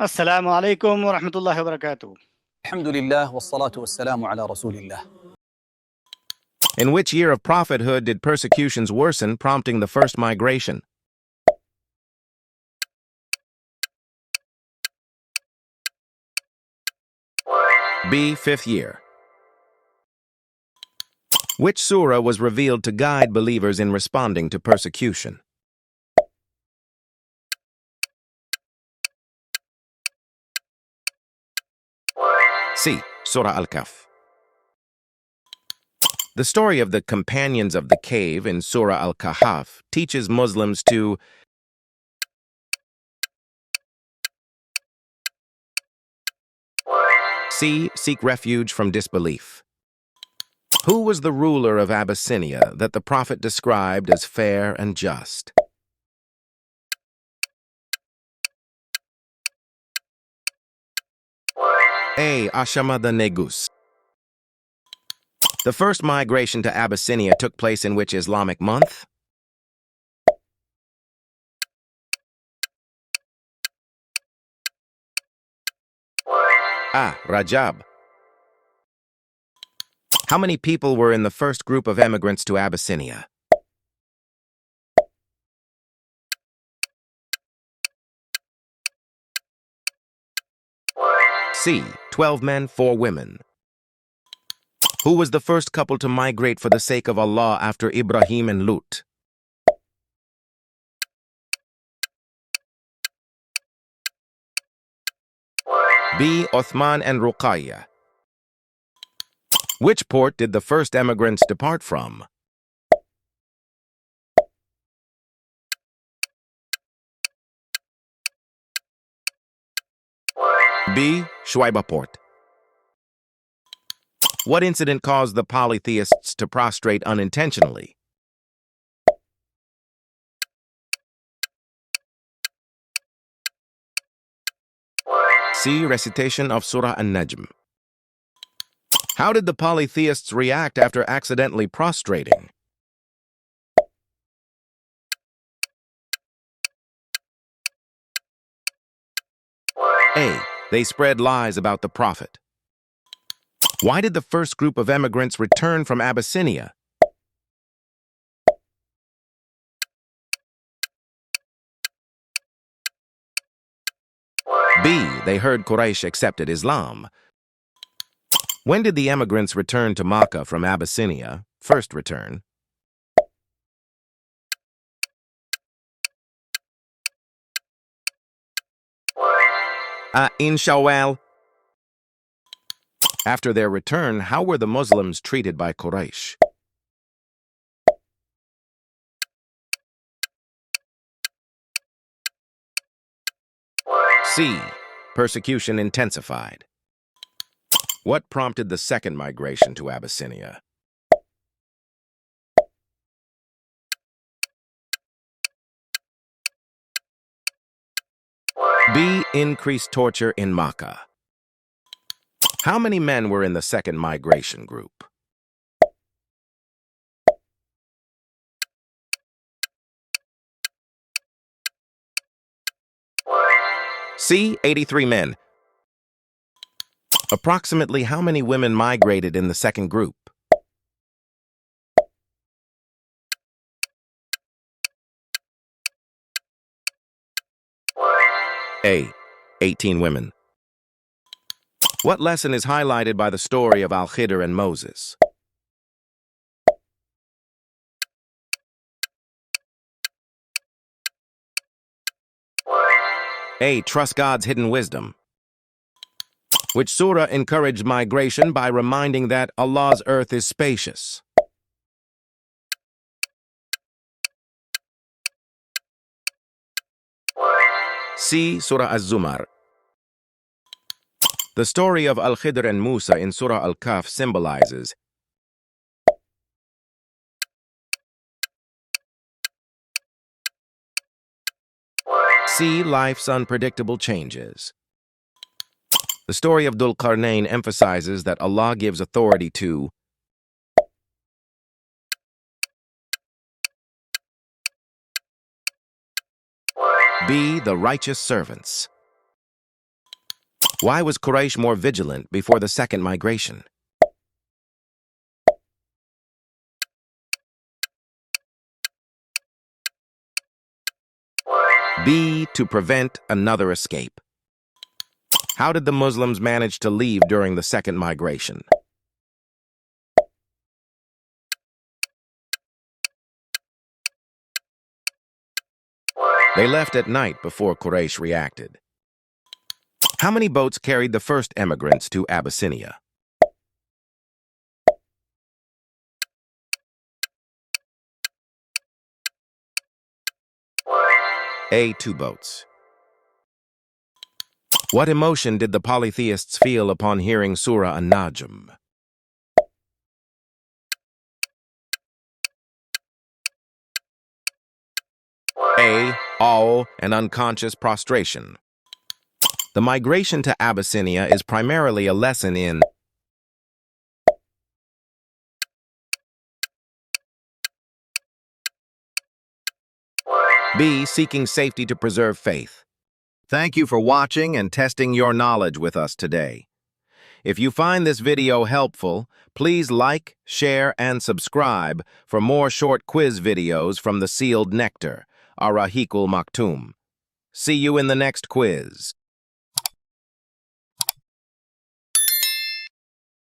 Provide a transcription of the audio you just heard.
السلام عليكم ورحمة الله وبركاته. الحمد لله والصلاة والسلام على رسول الله. In which year of prophethood did persecutions worsen, prompting the first migration? B. 5th year. Which surah was revealed to guide believers in responding to persecution? C. Surah Al-Kahf. The story of the companions of the cave in Surah Al-Kahf teaches Muslims to C. Seek refuge from disbelief. Who was the ruler of Abyssinia that the Prophet described as fair and just? A. Ashama the Negus. The first migration to Abyssinia took place in which Islamic month? A. Rajab. How many people were in the first group of emigrants to Abyssinia? C. 12 men, 4 women. Who was the first couple to migrate for the sake of Allah after Ibrahim and Lut? B. Uthman and Ruqayya. Which port did the first emigrants depart from? B. Shuaiba port. What incident caused the polytheists to prostrate unintentionally? C. Recitation of Surah An-Najm. How did the polytheists react after accidentally prostrating? A. They spread lies about the Prophet. Why did the first group of emigrants return from Abyssinia? B. They heard Quraysh accepted Islam. When did the emigrants return to Makkah from Abyssinia? First return. In Shawwal. After their return, how were the Muslims treated by Quraysh? C. Persecution intensified. What prompted the second migration to Abyssinia? B. Increased torture in Makkah. How many men were in the second migration group? C. 83 men. Approximately how many women migrated in the second group? A. 18 women. What lesson is highlighted by the story of Al-Hijrah and Moses? A. Trust God's hidden wisdom. Which surah encouraged migration by reminding that Allah's earth is spacious? C. Surah Az-Zumar. The story of Al-Hijrah and Musa in Surah Al-Kahf symbolizes C. Life's unpredictable changes. The story of Dhul Qarnayn emphasizes that Allah gives authority to B. The righteous servants. Why was Quraysh more vigilant before the second migration? B. To prevent another escape. How did the Muslims manage to leave during the second migration? They left at night before Quraysh reacted. How many boats carried the first emigrants to Abyssinia? A. 2 boats. What emotion did the polytheists feel upon hearing Surah An-Najm? A. Awe and unconscious prostration. The migration to Abyssinia is primarily a lesson in B. Seeking safety to preserve faith. Thank you for watching and testing your knowledge with us today. If you find this video helpful, please like, share, and subscribe for more short quiz videos from the sealed Nectar, Al-Raheeq Al-Makhtoom. See you in the next quiz.